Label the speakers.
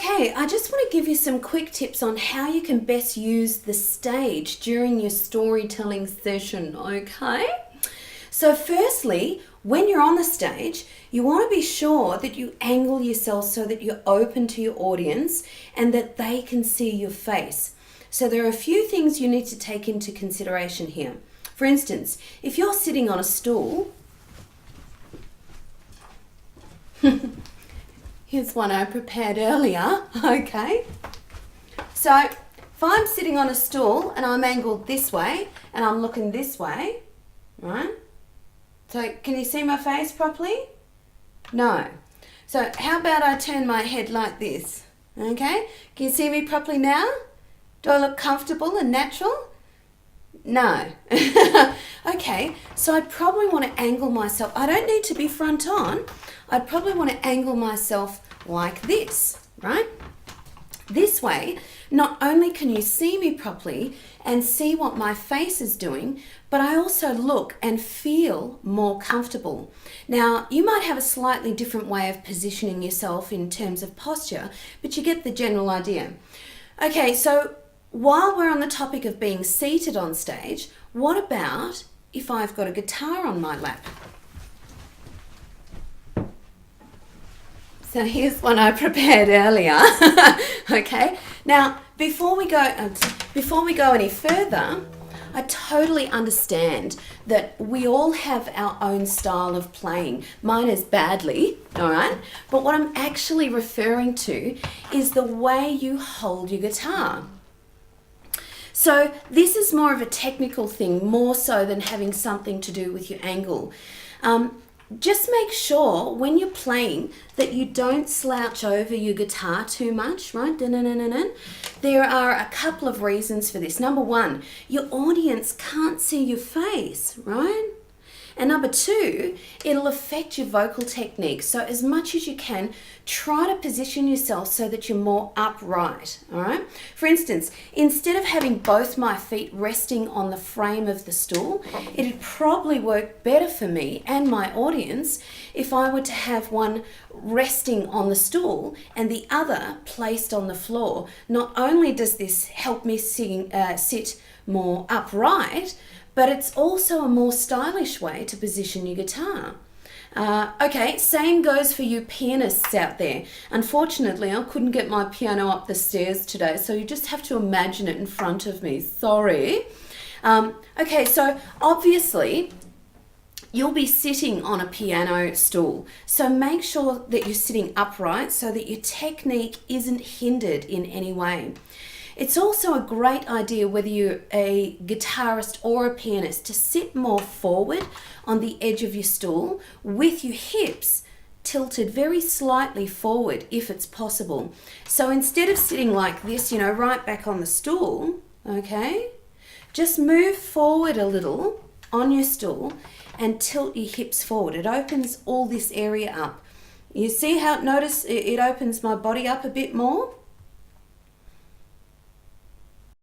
Speaker 1: Okay, I just want to give you some quick tips on how you can best use the stage during your storytelling session, okay? So firstly, when you're on the stage, you want to be sure that you angle yourself so that you're open to your audience and that they can see your face. So there are a few things you need to take into consideration here. For instance, if you're sitting on a stool, here's one I prepared earlier, okay? So if I'm sitting on a stool and I'm angled this way and I'm looking this way, right? So can you see my face properly? No. So how about I turn my head like this, okay? Can you see me properly now? Do I look comfortable and natural? No. Okay, so I'd probably want to angle myself. I don't need to be front on. I'd probably want to angle myself like this, right? This way, not only can you see me properly and see what my face is doing, but I also look and feel more comfortable. Now, you might have a slightly different way of positioning yourself in terms of posture, but you get the general idea. Okay, so while we're on the topic of being seated on stage, what about if I've got a guitar on my lap? So here's one I prepared earlier. Okay. Now, before we go any further, I totally understand that we all have our own style of playing. Mine is badly, all right? But what I'm actually referring to is the way you hold your guitar. So this is more of a technical thing, more so than having something to do with your angle. Just make sure when you're playing that you don't slouch over your guitar too much, right? There are a couple of reasons for this. Number one, your audience can't see your face, right? And number two, it'll affect your vocal technique. So as much as you can, try to position yourself so that you're more upright, all right? For instance, instead of having both my feet resting on the frame of the stool, it'd probably work better for me and my audience if I were to have one resting on the stool and the other placed on the floor. Not only does this help me sit more upright, but it's also a more stylish way to position your guitar. Okay, same goes for you pianists out there. Unfortunately, I couldn't get my piano up the stairs today, so you just have to imagine it in front of me. Sorry. Okay, so obviously, you'll be sitting on a piano stool. So make sure that you're sitting upright so that your technique isn't hindered in any way. It's also a great idea, whether you're a guitarist or a pianist, to sit more forward on the edge of your stool with your hips tilted very slightly forward if it's possible. So instead of sitting like this, right back on the stool, okay, just move forward a little on your stool and tilt your hips forward. It opens all this area up. You see how it opens my body up a bit more?